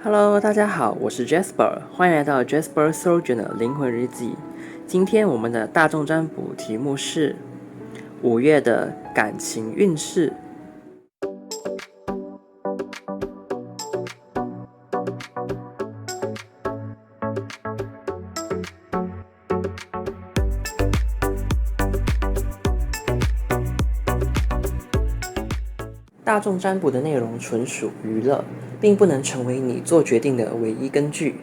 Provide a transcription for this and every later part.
Hello，大家好，我是 Jasper，欢迎来到 Jasper Surgeon 的灵魂日记。今天我们的大众占卜题目是5月的感情运势。大众占卜的内容纯属娱乐，并不能成为你做决定的唯一根据。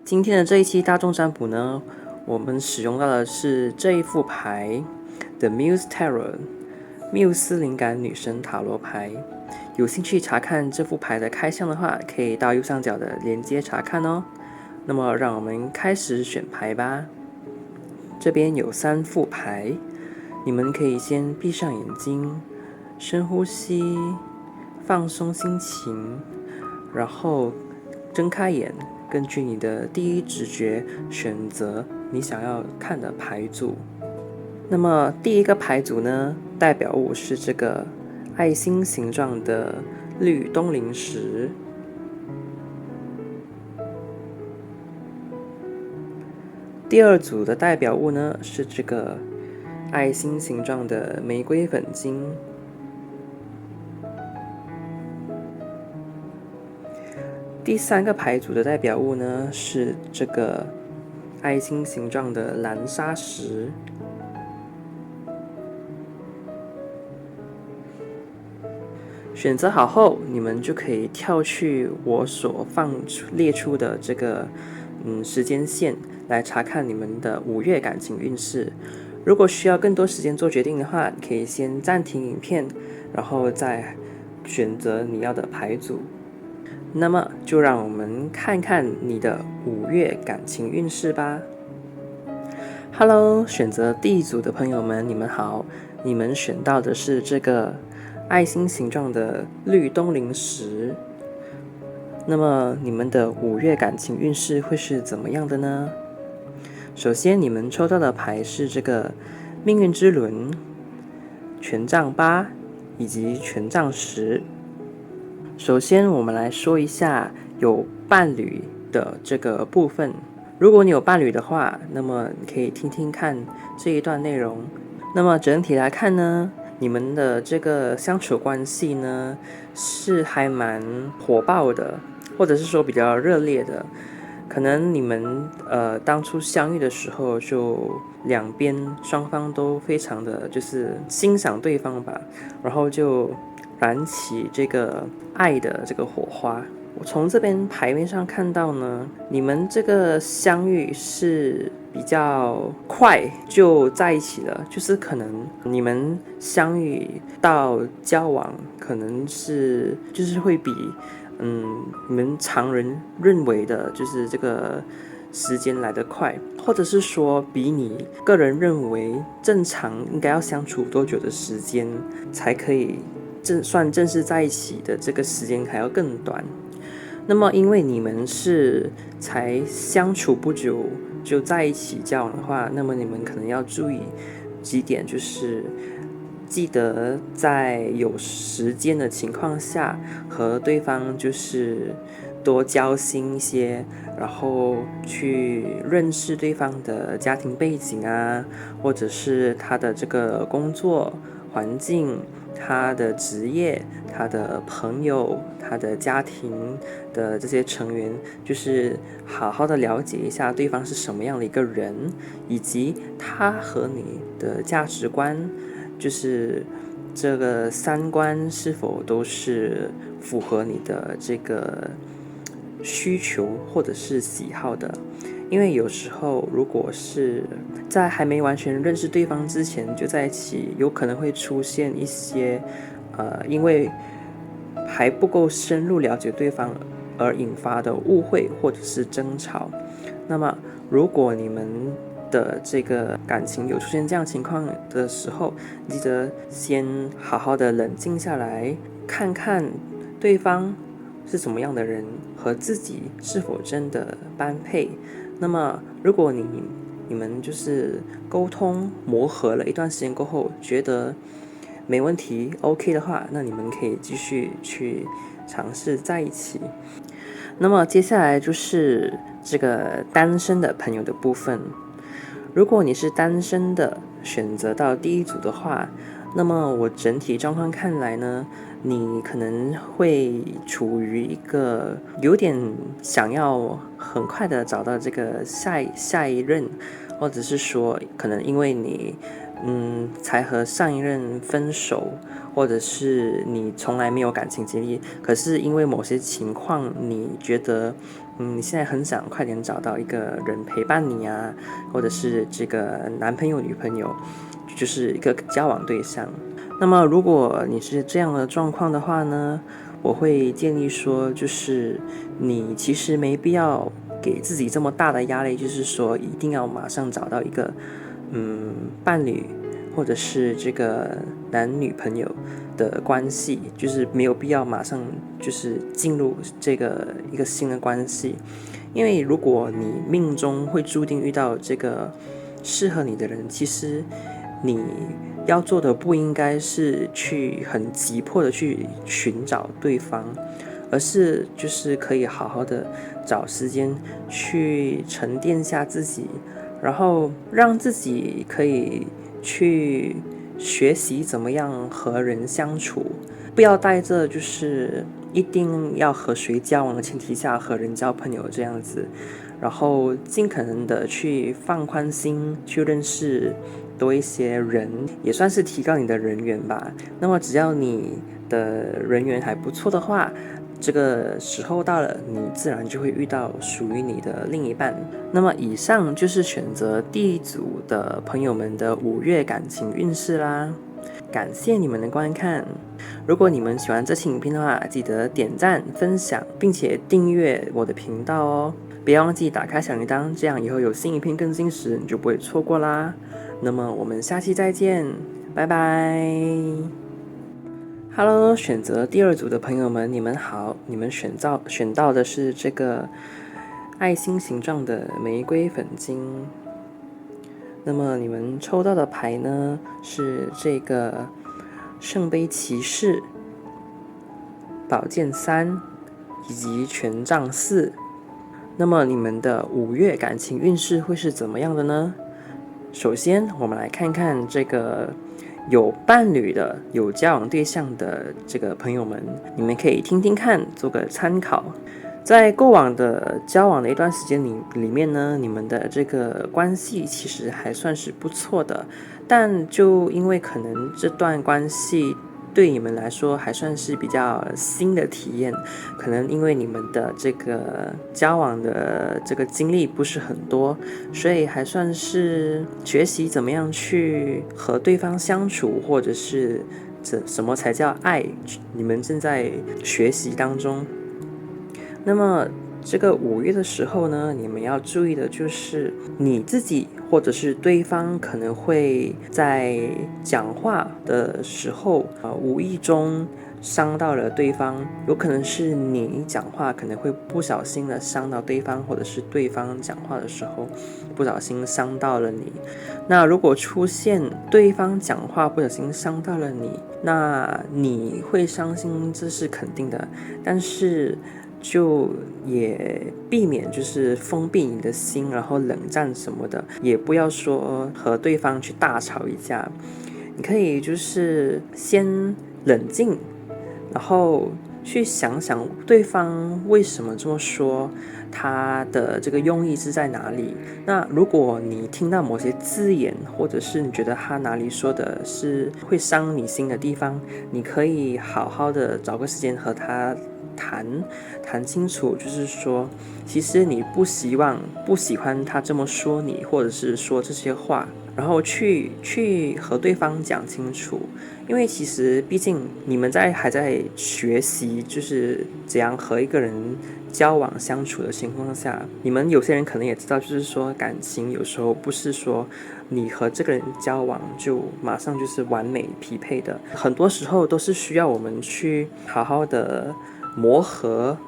今天的这一期大众占卜呢，我们使用到的是这一副牌 The Muse Tarot 缪斯灵感女神塔罗牌。有兴趣查看这副牌的开箱的话，可以到右上角的连接查看哦。那么让我们开始选牌吧。这边有3副牌，你们可以先闭上眼睛，深呼吸，放松心情，然后睁开眼，根据你的第一直觉选择你想要看的牌组。那么第一个牌组呢，代表物是这个爱心形状的绿东陵石。第二组的代表物呢，是这个爱心形状的玫瑰粉晶。第3个牌组的代表物呢，是这个爱心形状的蓝砂石。选择好后，你们就可以跳去我所列出的这个时间线来查看你们的5月感情运势。如果需要更多时间做决定的话，可以先暂停影片，然后再选择你要的牌组。那么就让我们看看你的5月感情运势吧。Hello， 选择第一组的朋友们，你们好，你们选到的是这个爱心形状的绿东陵石。那么你们的5月感情运势会是怎么样的呢？首先，你们抽到的牌是这个命运之轮、权杖8以及权杖10。首先，我们来说一下有伴侣的这个部分。如果你有伴侣的话，那么你可以听听看这一段内容。那么整体来看呢，你们的这个相处关系呢，是还蛮火爆的，或者是说比较热烈的。可能你们当初相遇的时候，就两边双方都非常的就是欣赏对方吧，然后就燃起这个爱的这个火花。我从这边牌面上看到呢，你们这个相遇是比较快就在一起了，就是可能你们相遇到交往，可能是就是会比你们常人认为的就是这个时间来得快，或者是说比你个人认为正常应该要相处多久的时间才可以正式在一起的这个时间还要更短。那么因为你们是才相处不久就在一起交往的话，那么你们可能要注意几点，就是记得在有时间的情况下和对方就是多交心一些，然后去认识对方的家庭背景啊，或者是他的这个工作环境，他的职业，他的朋友，他的家庭的这些成员，就是好好的了解一下对方是什么样的一个人，以及他和你的价值观，就是这个3观是否都是符合你的这个需求或者是喜好的。因为有时候如果是在还没完全认识对方之前就在一起，有可能会出现一些因为还不够深入了解对方而引发的误会或者是争吵。那么如果你们的这个感情有出现这样情况的时候，记得先好好的冷静下来，看看对方是什么样的人，和自己是否真的般配。那么如果你们就是沟通磨合了一段时间过后，觉得没问题 OK 的话，那你们可以继续去尝试在一起。那么接下来就是这个单身的朋友的部分。如果你是单身的，选择到第一组的话，那么我整体状况看来呢，你可能会处于一个有点想要很快的找到这个下一任，或者是说可能因为你才和上一任分手，或者是你从来没有感情经历，可是因为某些情况你觉得你现在很想快点找到一个人陪伴你啊，或者是这个男朋友女朋友，就是一个交往对象。那么如果你是这样的状况的话呢，我会建议说，就是你其实没必要给自己这么大的压力，就是说一定要马上找到一个伴侣，或者是这个男女朋友的关系，就是没有必要马上就是进入这个一个新的关系。因为如果你命中会注定遇到这个适合你的人，其实你要做的不应该是去很急迫的去寻找对方，而是就是可以好好的找时间去沉淀下自己，然后让自己可以去学习怎么样和人相处，不要带着就是一定要和谁交往的前提下和人交朋友这样子，然后尽可能的去放宽心，去认识多一些人，也算是提高你的人缘吧。那么只要你的人缘还不错的话，这个时候到了，你自然就会遇到属于你的另一半。那么以上就是选择第一组的朋友们的5月感情运势啦。感谢你们的观看，如果你们喜欢这期影片的话，记得点赞、分享，并且订阅我的频道哦。别忘记打开小铃铛，这样以后有新影片更新时你就不会错过啦。那么我们下期再见，拜拜。Hello， 选择第2组的朋友们，你们好，你们选到的是这个爱心形状的玫瑰粉晶。那么你们抽到的牌呢是这个圣杯骑士、宝剑3以及权杖4。那么你们的5月感情运势会是怎么样的呢？首先我们来看看这个有伴侣的、有交往对象的这个朋友们，你们可以听听看，做个参考。在过往的交往的一段时间里面呢，你们的这个关系其实还算是不错的，但就因为可能这段关系对你们来说还算是比较新的体验，可能因为你们的这个交往的这个经历不是很多，所以还算是学习怎么样去和对方相处，或者是什么才叫爱，你们正在学习当中。那么这个5月的时候呢，你们要注意的就是你自己或者是对方可能会在讲话的时候无意中伤到了对方，有可能是你讲话可能会不小心的伤到对方，或者是对方讲话的时候不小心伤到了你。那如果出现对方讲话不小心伤到了你，那你会伤心，这是肯定的，但是就也避免就是封闭你的心，然后冷战什么的，也不要说和对方去大吵一架。你可以就是先冷静，然后去想想对方为什么这么说，他的这个用意是在哪里。那如果你听到某些字眼，或者是你觉得他哪里说的是会伤你心的地方，你可以好好的找个时间和他谈清楚，就是说其实你不喜欢他这么说你，或者是说这些话，然后去和对方讲清楚。因为其实毕竟你们还在学习就是怎样和一个人交往相处的情况下，你们有些人可能也知道，就是说感情有时候不是说你和这个人交往就马上就是完美匹配的，很多时候都是需要我们去好好的磨合，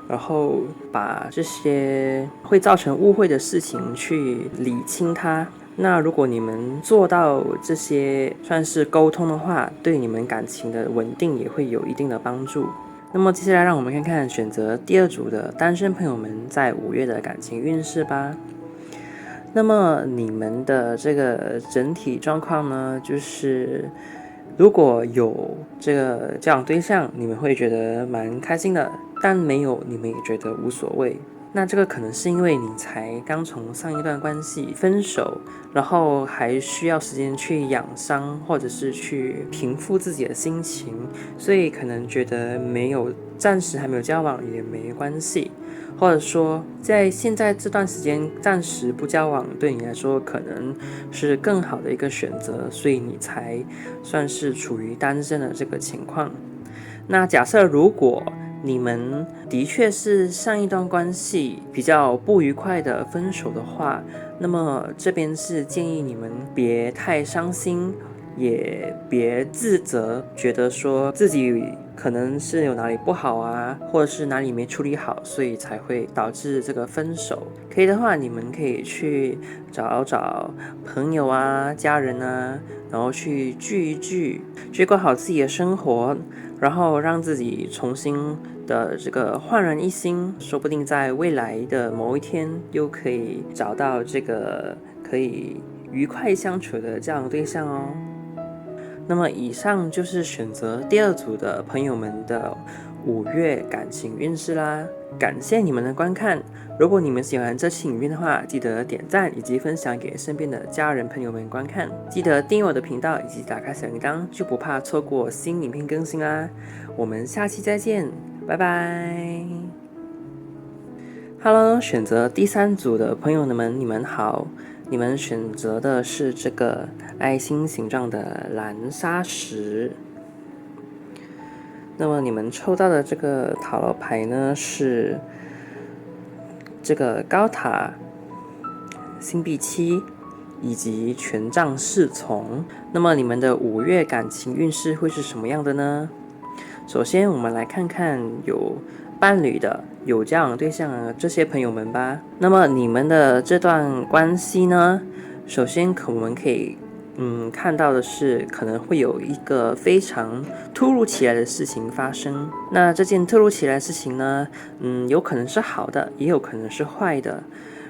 然后把这些会造成误会的事情去理清它。那如果你们做到这些算是沟通的话，对你们感情的稳定也会有一定的帮助。那么接下来让我们看看选择第二组的单身朋友们在5月的感情运势吧。那么你们的这个整体状况呢，就是如果有这个交往对象，你们会觉得蛮开心的，但没有你们也觉得无所谓。那这个可能是因为你才刚从上一段关系分手，然后还需要时间去养伤，或者是去平复自己的心情，所以可能觉得暂时还没有交往也没关系，或者说在现在这段时间暂时不交往对你来说可能是更好的一个选择，所以你才算是处于单身的这个情况。那假设如果你们的确是上一段关系比较不愉快的分手的话，那么这边是建议你们别太伤心，也别自责，觉得说自己可能是有哪里不好啊，或者是哪里没处理好，所以才会导致这个分手。可以的话，你们可以去找朋友啊、家人啊，然后去聚一聚，去过好自己的生活，然后让自己重新的这个焕然一新，说不定在未来的某一天又可以找到这个可以愉快相处的这样的对象哦。那么以上就是选择第二组的朋友们的5月感情运势啦，感谢你们的观看。如果你们喜欢这期影片的话，记得点赞以及分享给身边的家人朋友们观看。记得订阅我的频道以及打开小铃铛，就不怕错过新影片更新啦。我们下期再见，拜拜。Hello， 选择第3组的朋友们，你们好。你们选择的是这个爱心形状的蓝砂石。那么你们抽到的这个塔罗牌呢，是这个高塔、星币7以及权杖侍从。那么你们的5月感情运势会是什么样的呢？首先我们来看看有伴侣的、有交往对象的这些朋友们吧。那么你们的这段关系呢，首先我们可以看到的是可能会有一个非常突如其来的事情发生。那这件突如其来的事情呢，有可能是好的，也有可能是坏的。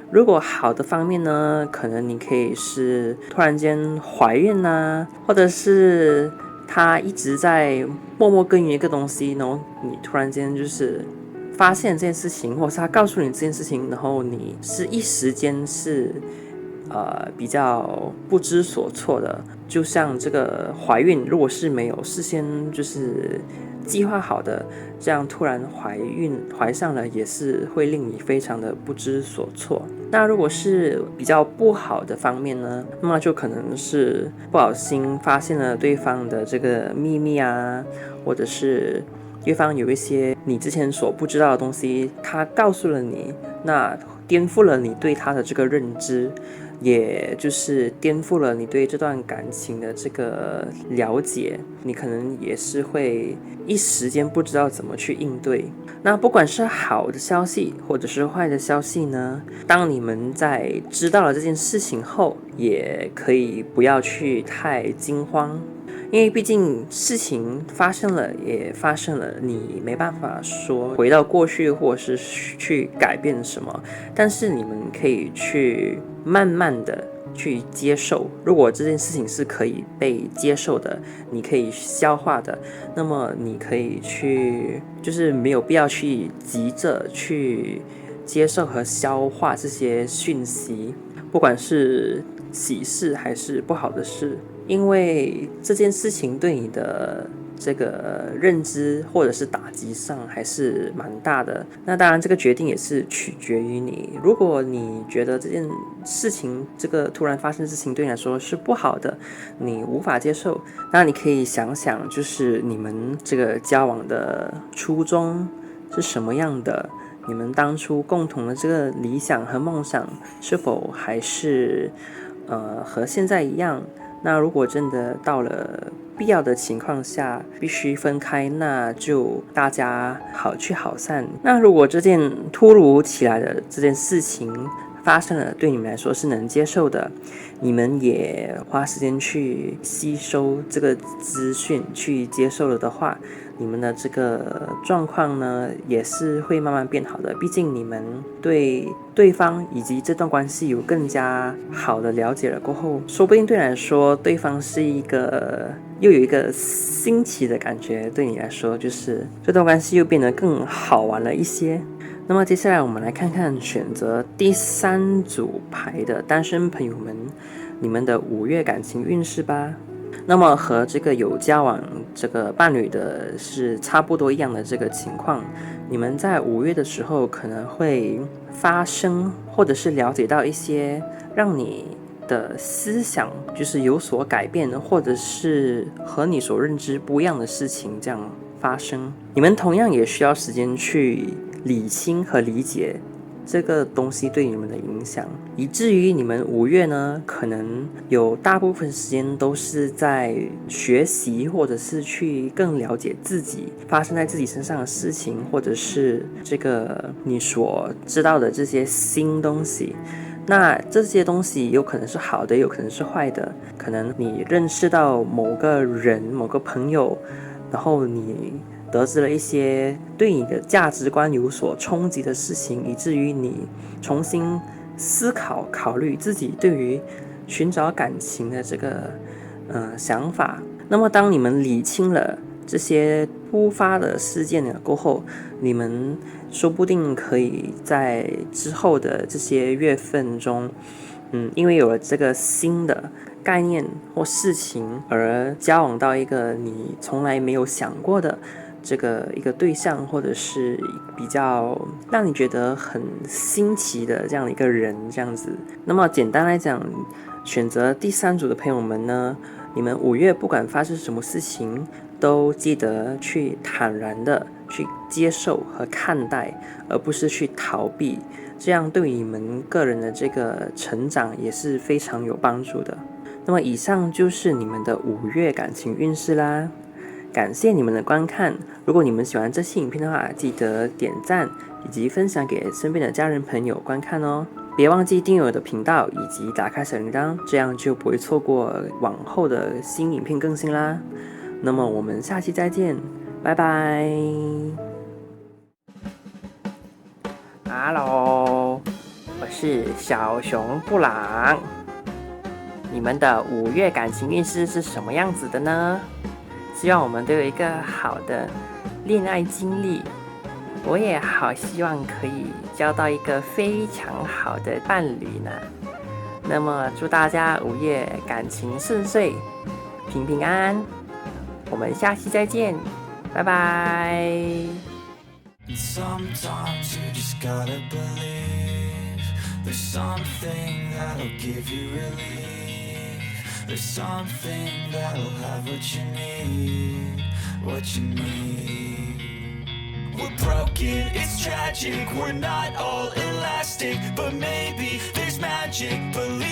如果好的方面呢，可能你可以是突然间怀孕啊，或者是他一直在默默耕耘一个东西，然后你突然间就是发现这件事情，或者是他告诉你这件事情，然后你是一时间是比较不知所措的。就像这个怀孕，如果是没有事先就是计划好的，这样突然怀上了，也是会令你非常的不知所措。那如果是比较不好的方面呢，那么就可能是不小心发现了对方的这个秘密啊，或者是对方有一些你之前所不知道的东西，他告诉了你，那颠覆了你对他的这个认知，也就是颠覆了你对这段感情的这个了解，你可能也是会一时间不知道怎么去应对。那不管是好的消息或者是坏的消息呢，当你们在知道了这件事情后，也可以不要去太惊慌，因为毕竟事情发生了也发生了，你没办法说回到过去或者是去改变什么，但是你们可以去慢慢的去接受。如果这件事情是可以被接受的，你可以消化的，那么你可以去，就是没有必要去急着去接受和消化这些讯息，不管是喜事还是不好的事，因为这件事情对你的这个认知或者是打击上还是蛮大的。那当然这个决定也是取决于你，如果你觉得这件事情，这个突然发生的事情对你来说是不好的，你无法接受，那你可以想想，就是你们这个交往的初衷是什么样的，你们当初共同的这个理想和梦想是否还是和现在一样。那如果真的到了必要的情况下必须分开，那就大家好聚好散。那如果这件突如其来的这件事情发生了，对你们来说是能接受的，你们也花时间去吸收这个资讯，去接受了的话，你们的这个状况呢，也是会慢慢变好的。毕竟你们对对方以及这段关系有更加好的了解了过后，说不定对你来说，对方是又有一个新奇的感觉，对你来说就是这段关系又变得更好玩了一些。那么接下来我们来看看选择第3组牌的单身朋友们，你们的5月感情运势吧。那么和这个有交往这个伴侣的是差不多一样的这个情况，你们在5月的时候可能会发生或者是了解到一些让你的思想就是有所改变，或者是和你所认知不一样的事情这样发生。你们同样也需要时间去理清和理解这个东西对你们的影响，以至于你们5月呢，可能有大部分时间都是在学习，或者是去更了解自己发生在自己身上的事情，或者是这个你所知道的这些新东西。那这些东西有可能是好的，有可能是坏的。可能你认识到某个人、某个朋友，然后你得知了一些对你的价值观有所冲击的事情，以至于你重新思考虑自己对于寻找感情的这个想法。那么当你们理清了这些突发的事件了过后，你们说不定可以在之后的这些月份中，因为有了这个新的概念或事情而交往到一个你从来没有想过的这个一个对象，或者是比较让你觉得很新奇的这样的一个人这样子。那么简单来讲，选择第3组的朋友们呢，你们5月不管发生什么事情，都记得去坦然的去接受和看待，而不是去逃避，这样对你们个人的这个成长也是非常有帮助的。那么以上就是你们的5月感情运势啦，感谢你们的观看。如果你们喜欢这期影片的话，记得点赞以及分享给身边的家人朋友观看哦。别忘记订阅我的频道以及打开小铃铛，这样就不会错过往后的新影片更新啦。那么我们下期再见，拜拜。Hello， 我是小熊布朗。你们的5月感情运势是什么样子的呢？希望我们都有一个好的恋爱经历。我也好希望可以交到一个非常好的伴侣呢。那么祝大家5月感情顺遂，平平安安。我们下期再见，拜拜。Sometimes you just gotta believe there's something that'll give you relief. There's something that'll have what you need, what you need. We're broken, it's tragic, we're not all elastic, but maybe there's magic. Believe